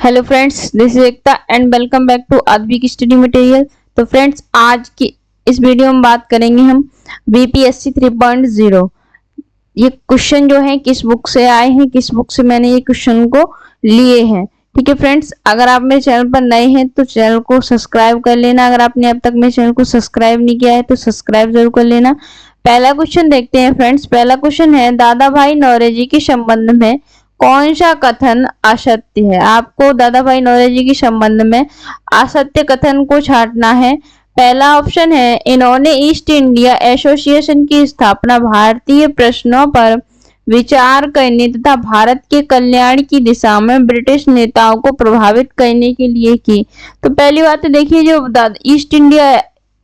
Hello friends, this is Ekta and welcome back to Aadi की study material. तो friends, आज की इस वीडियो में बात करेंगे हम बीपीएससी 3.0। ये क्वेश्चन जो है किस बुक से आए हैं, किस बुक से मैंने ये क्वेश्चन को लिए हैं। ठीक है फ्रेंड्स, अगर आप मेरे चैनल पर नए हैं तो चैनल को सब्सक्राइब कर लेना। अगर आपने अब तक मेरे चैनल को सब्सक्राइब नहीं किया है तो सब्सक्राइब जरूर कर लेना। पहला क्वेश्चन देखते हैं फ्रेंड्स। पहला क्वेश्चन है, दादा भाई नौरोजी के संबंध में कौन सा कथन असत्य है। आपको दादा भाई नौरोजी के संबंध में असत्य कथन को छांटना है। पहला ऑप्शन है, इन्होंने ईस्ट इंडिया एसोसिएशन की स्थापना भारतीय प्रश्नों पर विचार करने तथा भारत के कल्याण की दिशा में ब्रिटिश नेताओं को प्रभावित करने के लिए की। तो पहली बात तो देखिए, जो ईस्ट इंडिया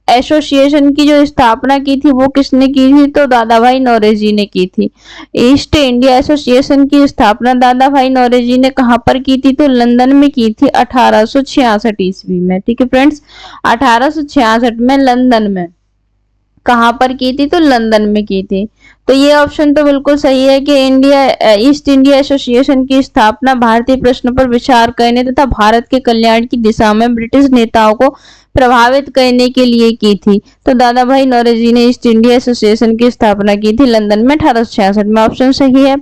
एसोसिएशन की जो स्थापना की थी वो किसने की थी, तो दादा भाई नौरोजी ने की थी। ईस्ट इंडिया एसोसिएशन की स्थापना दादा भाई नौरोजी ने कहां पर की थी, तो लंदन में की थी 1866 ईस्वी में। ठीक है फ्रेंड्स, 1866 में लंदन में कहां पर की थी, तो लंदन में की थी। तो ये ऑप्शन तो बिल्कुल सही है कि ईस्ट इंडिया एसोसिएशन की स्थापना भारतीय प्रश्न पर विचार करने तथा भारत के कल्याण की दिशा में ब्रिटिश नेताओं को प्रभावित करने के लिए की थी। तो दादा भाई नौरोजी ने ईस्ट इंडिया एसोसिएशन की स्थापना की थी लंदन में 1866 में। ऑप्शन सही है।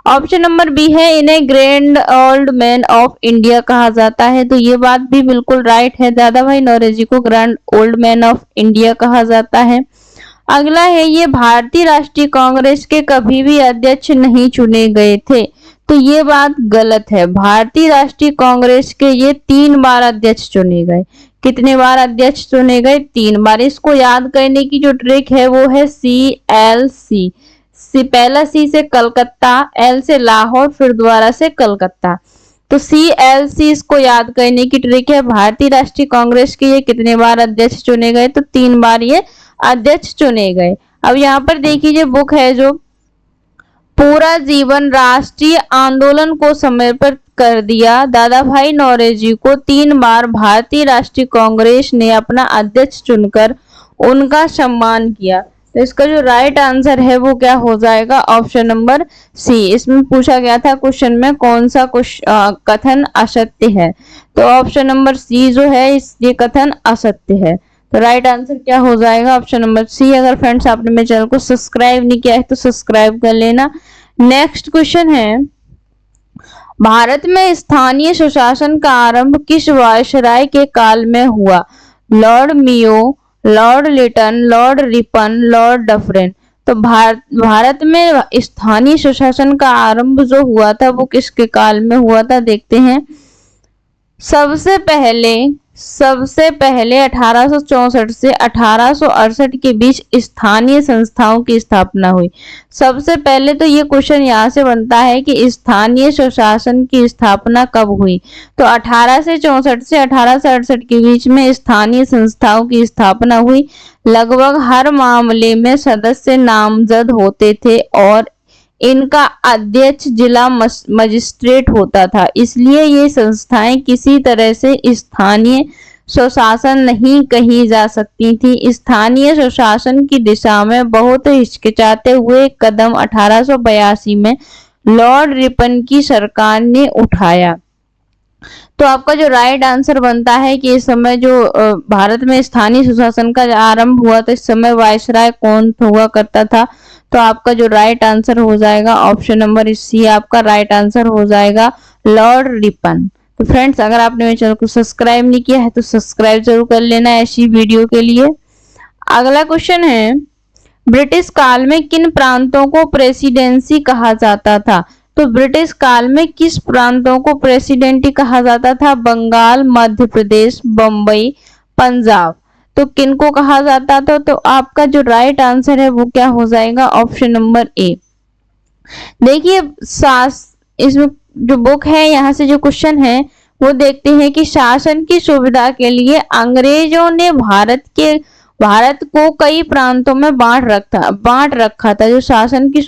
ऑप्शन नंबर बी है, इन्हें grand old man of India कहा जाता है। तो ये बात भी बिल्कुल राइट है, दादा भाई नौरोजी को grand old man of India कहा जाता है। अगला है, ये भारतीय राष्ट्रीय कांग्रेस के कभी भी अध्यक्ष नहीं चुने गए थे। तो ये बात गलत है। भारतीय राष्ट्रीय कांग्रेस के ये 3 बार अध्यक्ष चुने गए। कितने बार अध्यक्ष चुने गए? 3 बार। इसको याद करने की जो ट्रिक है वो है CLC। पहला C से कलकत्ता, L से लाहौर, फिर दोबारा से कलकत्ता। तो CLC इसको याद करने की ट्रिक है। भारतीय राष्ट्रीय कांग्रेस के ये कितने बार अध्यक्ष चुने गए, तो 3 बार ये अध्यक्ष चुने गए। अब यहाँ पर देखिए, बुक है जो पूरा जीवन राष्ट्रीय आंदोलन को समर्पित कर दिया, दादा भाई नौरोजी को 3 बार भारतीय राष्ट्रीय कांग्रेस ने अपना अध्यक्ष चुनकर उनका सम्मान किया। तो इसका जो राइट आंसर है वो क्या हो जाएगा? Option number c. इसमें पूछा गया था क्वेश्चन में कौन सा कथन असत्य है, तो ऑप्शन नंबर सी जो है ये कथन असत्य है। तो राइट आंसर क्या हो जाएगा? Option number c. अगर फ्रेंड्स आपने मेरे चैनल को सब्सक्राइब नहीं किया है तो सब्सक्राइब कर लेना। नेक्स्ट क्वेश्चन है, भारत में स्थानीय स्वशासन का आरंभ किस वायसराय के काल में हुआ? Lord Mayo, Lord Lytton, Lord Ripon, Lord Dufferin. तो भारत में स्थानीय स्वशासन का आरंभ जो हुआ था वो किसके काल में हुआ था, देखते हैं। सबसे पहले 1864 से 1868 के बीच स्थानीय संस्थाओं की स्थापना हुई। सबसे पहले तो ये क्वेश्चन यहाँ से बनता है कि स्थानीय स्वशासन की स्थापना कब हुई, तो 1864 से 1868 के बीच में स्थानीय संस्थाओं की स्थापना हुई। लगभग हर मामले में सदस्य नामजद होते थे और इनका अध्यक्ष जिला मजिस्ट्रेट होता था। इसलिए ये संस्थाएं किसी तरह से स्थानीय स्वशासन नहीं कही जा सकती थी। स्थानीय स्वशासन की दिशा में बहुत हिचकिचाते हुए कदम 1882 में लॉर्ड रिपन की सरकार ने उठाया। तो आपका जो राइट आंसर बनता है कि इस समय जो भारत में स्थानीय स्वशासन का आरंभ हुआ था, इस समय वायसराय कौन हुआ करता था, तो आपका जो राइट आंसर हो जाएगा ऑप्शन नंबर सी। आपका राइट आंसर हो जाएगा लॉर्ड रिपन। तो फ्रेंड्स, अगर आपने मेरे चैनल को सब्सक्राइब नहीं किया है तो सब्सक्राइब जरूर कर लेना ऐसी वीडियो के लिए। अगला क्वेश्चन है, ब्रिटिश काल में किन प्रांतों को प्रेसिडेंसी कहा जाता था? तो ब्रिटिश काल में किस प्रांतों को प्रेसिडेंटी कहा जाता था? बंगाल, मध्य प्रदेश, बंबई, पंजाब। तो किनको कहा जाता था? तो आपका जो राइट आंसर है वो क्या हो जाएगा? Option number A. देखिए, इसमें जो बुक है यहाँ से जो क्वेश्चन है वो देखते हैं कि शासन की सुविधा के लिए अंग्रेजों ने भारत को कई प्रांतों में बांट रखा था। जो शासन की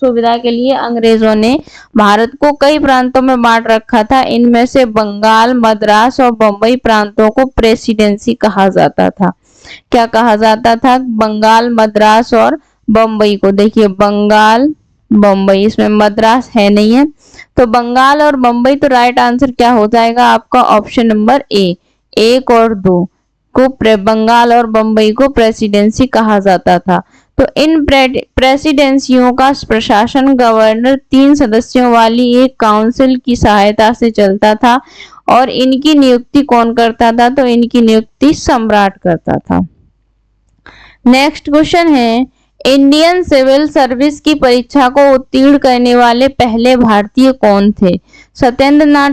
सुविधा के लिए अंग्रेजों ने भारत को कई प्रांतों में बांट रखा था। इनमें से बंगाल, मद्रास और बंबई प्रांतों को प्रेसिडेंसी कहा जाता था। क्या कहा जाता था? बंगाल, मद्रास और बंबई को। देखिए, बंगाल, बंबई, इसमें मद्रास है नहीं है, तो बंगाल और बंबई, तो राइट आंसर क्या हो जाएगा आपका ऑप्शन नंबर ए, 1 और 2 को बंगाल और बंबई को प्रेसिडेंसी कहा जाता था। तो इन प्रेसिडेंसियों का प्रशासन गवर्नर 3 सदस्यों वाली एक काउंसिल की सहायता से चलता था और इनकी नियुक्ति कौन करता था? तो इनकी नियुक्ति सम्राट करता था। नेक्स्ट क्वेश्चन है, इंडियन सिविल सर्विस की परीक्षा को उत्तीर्ण करने वाले पहले भारतीय कौन थे? सत्येंद्र नाथ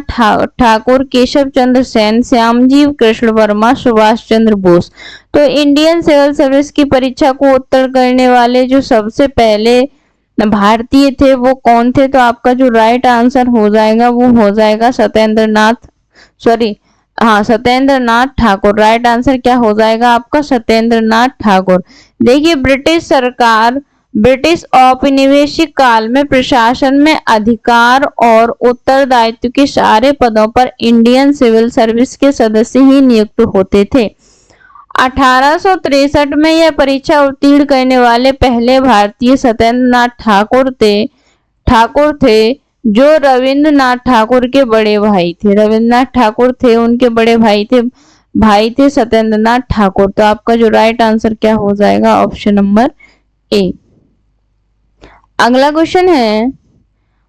ठाकुर, केशव चंद्र सेन, श्यामजीव कृष्ण वर्मा, सुभाष चंद्र बोस। तो इंडियन सिविल सर्विस की परीक्षा को उत्तीर्ण करने वाले जो सबसे पहले भारतीय थे वो कौन थे? तो आपका जो राइट आंसर हो जाएगा वो हो जाएगा सत्येंद्र नाथ ठाकुर। राइट आंसर क्या हो जाएगा आपका? सत्येंद्र नाथ ठाकुर। देखिए, ब्रिटिश सरकार ब्रिटिश औपनिवेशिक काल में प्रशासन में अधिकार और उत्तरदायित्व के सारे पदों पर इंडियन सिविल सर्विस के सदस्य ही नियुक्त होते थे। 1863 में यह परीक्षा उत्तीर्ण करने वाले पहले भारतीय सत्येंद्र नाथ ठाकुर थे जो रविंद्रनाथ ठाकुर के बड़े भाई थे। रविंद्रनाथ ठाकुर थे उनके बड़े भाई थे सत्येंद्र नाथ ठाकुर। तो आपका जो राइट आंसर क्या हो जाएगा? Option number A. अगला क्वेश्चन है,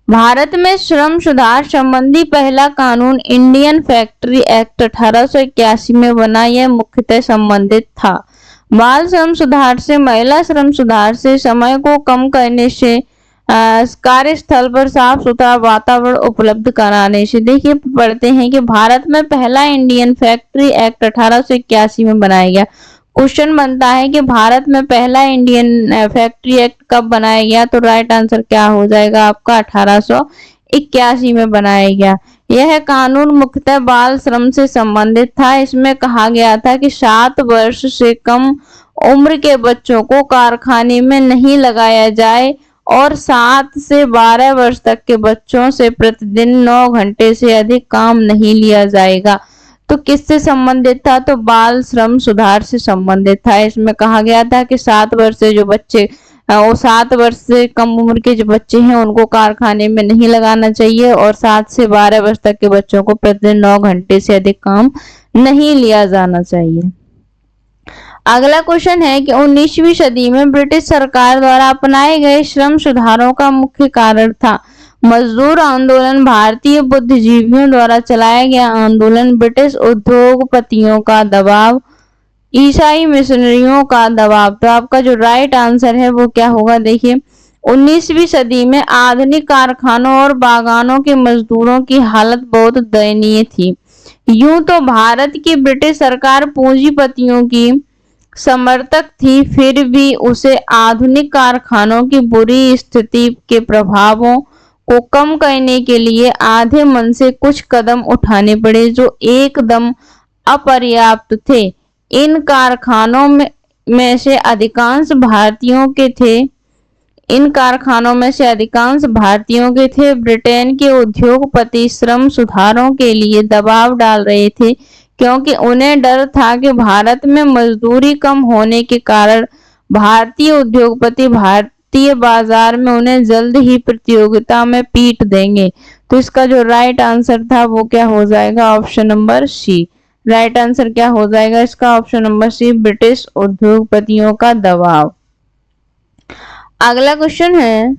भारत में श्रम सुधार संबंधी पहला कानून इंडियन फैक्ट्री एक्ट 1881 में बना। यह मुख्यतः संबंधित था बाल श्रम सुधार से, महिला श्रम सुधार से, समय को कम करने से, कार्यस्थल पर साफ सुथरा वातावरण उपलब्ध कराने से। देखिए, पढ़ते हैं कि भारत में पहला इंडियन फैक्ट्री एक्ट 1881 में बनाया गया। क्वेश्चन बनता है कि भारत में पहला इंडियन फैक्ट्री एक्ट कब बनाया गया? तो राइट आंसर क्या हो जाएगा आपका? 1881 में बनाया गया। यह कानून मुख्यतः बाल श्रम से संबंधित था। इसमें कहा गया था कि 7 वर्ष से कम उम्र के बच्चों को कारखाने में नहीं लगाया जाए और 7 से 12 वर्ष तक के बच्चों से प्रतिदिन 9 घंटे से अधिक काम नहीं लिया जाएगा। तो किससे संबंधित था? तो बाल श्रम सुधार से संबंधित था। इसमें कहा गया था कि 7 वर्ष से जो बच्चे 7 वर्ष से कम उम्र के जो बच्चे हैं उनको कारखाने में नहीं लगाना चाहिए और 7 से 12 वर्ष तक के बच्चों को प्रतिदिन 9 घंटे से अधिक काम नहीं लिया जाना चाहिए। अगला क्वेश्चन है कि 19वीं सदी में ब्रिटिश सरकार द्वारा अपनाए गए श्रम सुधारों का मुख्य कारण था मजदूर आंदोलन, भारतीय बुद्धिजीवियों द्वारा चलाया गया आंदोलन, ब्रिटिश उद्योगपतियों का दबाव, ईसाई मिशनरियों का दबाव। तो आपका जो राइट आंसर है वो क्या होगा? देखिए, 19वीं सदी में आधुनिक कारखानों और बागानों के मजदूरों की हालत बहुत दयनीय थी। यूं तो भारत की ब्रिटिश सरकार पूंजीपतियों की समर्थक थी, फिर भी उसे आधुनिक कारखानों की बुरी स्थिति के प्रभावों को कम करने के लिए आधे मन से कुछ कदम उठाने पड़े जो एकदम अपर्याप्त थे। इन कारखानों में से अधिकांश भारतीयों के थे। ब्रिटेन के उद्योगपति श्रम सुधारों के लिए दबाव डाल रहे थे क्योंकि उन्हें डर था कि भारत में मजदूरी कम होने के कारण भारतीय उद्योगपति भारतीय बाजार में उन्हें जल्द ही प्रतियोगिता में पीट देंगे। तो इसका जो राइट आंसर था वो क्या हो जाएगा? Option number c. Right answer क्या हो जाएगा इसका? ऑप्शन नंबर सी, ब्रिटिश उद्योगपतियों का दबाव। अगला क्वेश्चन है,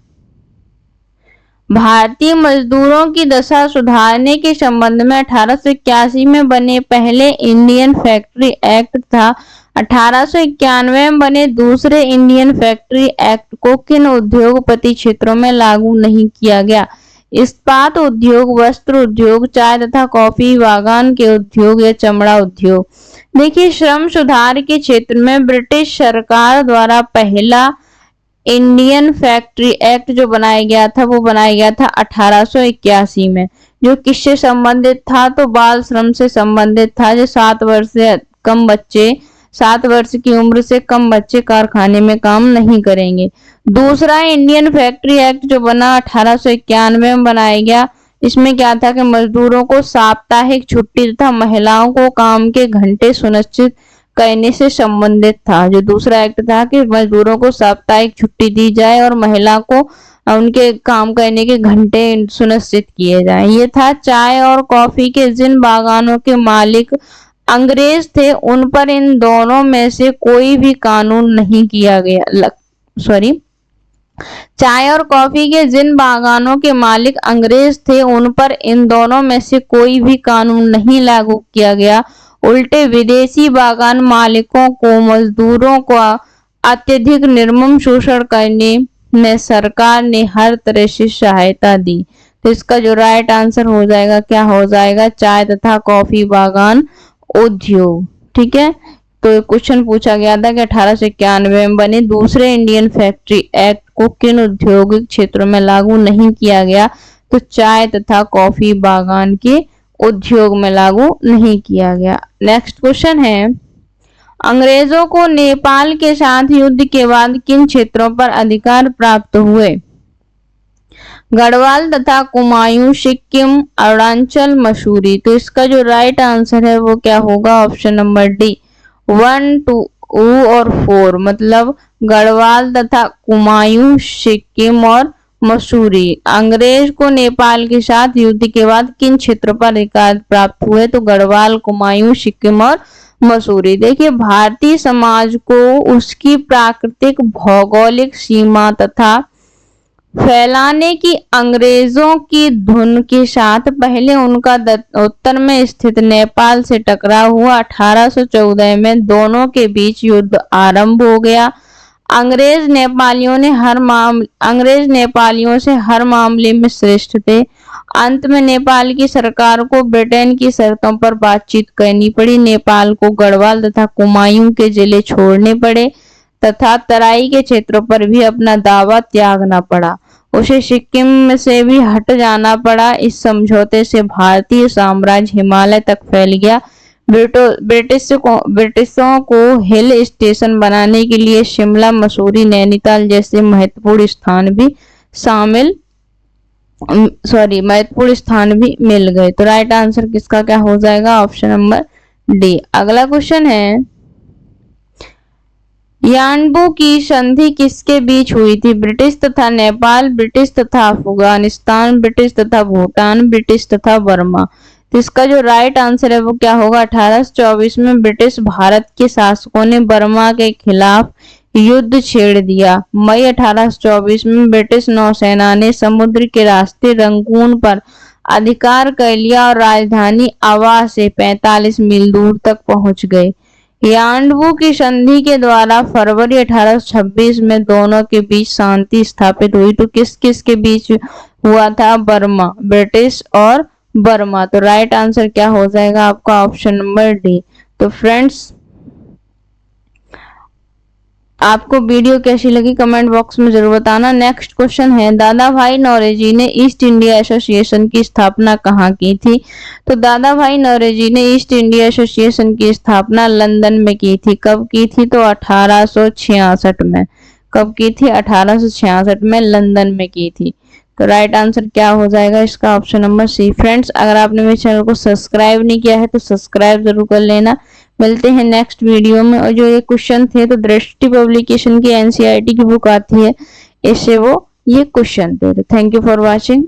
भारतीय मजदूरों की दशा सुधारने के संबंध में 1881 में बने पहले इंडियन फैक्ट्री एक्ट तथा 1891 में बने दूसरे इंडियन फैक्ट्री एक्ट को किन उद्योगपति क्षेत्रों में लागू नहीं किया गया? इस्पात उद्योग, वस्त्र उद्योग, चाय तथा कॉफी बागान के उद्योग या चमड़ा उद्योग। देखिए, श्रम सुधार के क्षेत्र में ब्रिटिश सरकार द्वारा पहला इंडियन फैक्ट्री एक्ट जो बनाया गया था वो बनाया गया था 1881 में, जो किससे संबंधित था? तो बाल श्रम से संबंधित था। जो 7 वर्ष की उम्र से कम बच्चे कारखाने में काम नहीं करेंगे। दूसरा इंडियन फैक्ट्री एक्ट जो बना 1891 में बनाया गया, इसमें क्या था कि मजदूरों को साप्ताहिक छुट्टी तथा महिलाओं को काम के घंटे सुनिश्चित करने से संबंधित था। जो दूसरा एक्ट था कि मजदूरों को साप्ताहिक छुट्टी दी जाए और महिला को उनके काम करने के घंटे सुनिश्चित किए जाएं। ये था चाय और कॉफी के जिन बागानों के मालिक अंग्रेज थे उन पर इन दोनों में से कोई भी कानून नहीं किया गया। चाय और कॉफी के जिन बागानों के मालिक अंग्रेज थे उन पर इन दोनों में से कोई भी कानून नहीं लागू किया गया। उल्टे विदेशी बागान मालिकों को मजदूरों का अत्यधिक निर्मम शोषण करने में सरकार ने हर तरह से सहायता दी। तो इसका जो राइट आंसर हो जाएगा क्या हो जाएगा, चाय तथा कॉफी बागान उद्योग। ठीक है, तो क्वेश्चन पूछा गया था कि 1891 में बने दूसरे इंडियन फैक्ट्री एक्ट को किन औद्योगिक क्षेत्रों में लागू नहीं किया गया, तो चाय तथा कॉफी बागान के उद्योग में लागू नहीं किया गया। नेक्स्ट क्वेश्चन है, अंग्रेजों को नेपाल के साथ युद्ध के बाद किन क्षेत्रों पर अधिकार प्राप्त हुए, गढ़वाल तथा कुमायूं, सिक्किम, अरुणाचल, मसूरी। तो इसका जो राइट आंसर है वो क्या होगा, ऑप्शन नंबर डी 1, 2 और 4, मतलब गढ़वाल तथा कुमायूं, सिक्किम और मसूरी। अंग्रेज को नेपाल के साथ युद्ध के बाद किन क्षेत्रों पर अधिकार प्राप्त हुए, तो गढ़वाल, कुमायूं, सिक्किम और मसूरी। देखिए, भारतीय समाज को उसकी प्राकृतिक भौगोलिक सीमा तथा फैलाने की अंग्रेजों की धुन के साथ पहले उनका उत्तर में स्थित नेपाल से टकराव हुआ। 1814 में दोनों के बीच युद्ध आरंभ हो गया। अंग्रेज नेपालियों से हर मामले में श्रेष्ठ थे। अंत में नेपाल की सरकार को ब्रिटेन की शर्तों पर बातचीत करनी पड़ी। नेपाल को गढ़वाल तथा कुमायूं के जिले छोड़ने पड़े तथा तराई के क्षेत्रों पर भी अपना दावा त्यागना पड़ा। उसे सिक्किम से भी हट जाना पड़ा। इस समझौते से भारतीय साम्राज्य हिमालय तक फैल गया। ब्रिटिशों को हिल स्टेशन बनाने के लिए शिमला, मसूरी, नैनीताल जैसे महत्वपूर्ण स्थान भी मिल गए। तो राइट आंसर किसका क्या हो जाएगा, ऑप्शन नंबर डी। अगला क्वेश्चन है, यानबू की संधि किसके बीच हुई थी, ब्रिटिश तथा नेपाल, ब्रिटिश तथा अफगानिस्तान, ब्रिटिश तथा भूटान, ब्रिटिश तथा बर्मा। तो इसका जो राइट आंसर है वो क्या होगा, 1824 में ब्रिटिश भारत के शासकों ने बर्मा के खिलाफ युद्ध छेड़ दिया। मई 1824 में ब्रिटिश नौसेना ने समुद्र के रास्ते रंगून पर अधिकार कर लिया और राजधानी आवा से 45 मील दूर तक पहुंच गए। यानबू की संधि के द्वारा फरवरी 1826 में दोनों के बीच शांति स्थापित हुई। तो किस किस के बीच हुआ था, बर्मा, ब्रिटिश और बर्मा। तो राइट आंसर क्या हो जाएगा आपका, ऑप्शन नंबर डी। तो फ्रेंड्स, आपको वीडियो कैसी लगी कमेंट बॉक्स में जरूर बताना। नेक्स्ट क्वेश्चन है, दादा भाई नौरोजी ने ईस्ट इंडिया एसोसिएशन की स्थापना कहाँ की थी, तो दादा भाई नौरोजी ने ईस्ट इंडिया एसोसिएशन की स्थापना लंदन में की थी। कब की थी, तो 1866 में। कब की थी, 1866 में लंदन में की थी। तो राइट आंसर क्या हो जाएगा इसका, ऑप्शन नंबर सी। फ्रेंड्स, अगर आपने मेरे चैनल को सब्सक्राइब नहीं किया है तो सब्सक्राइब जरूर कर लेना। मिलते हैं नेक्स्ट वीडियो में। और जो ये क्वेश्चन थे तो दृष्टि पब्लिकेशन की एनसीईआरटी की बुक आती है, इससे वो ये क्वेश्चन थे। Thank you for watching.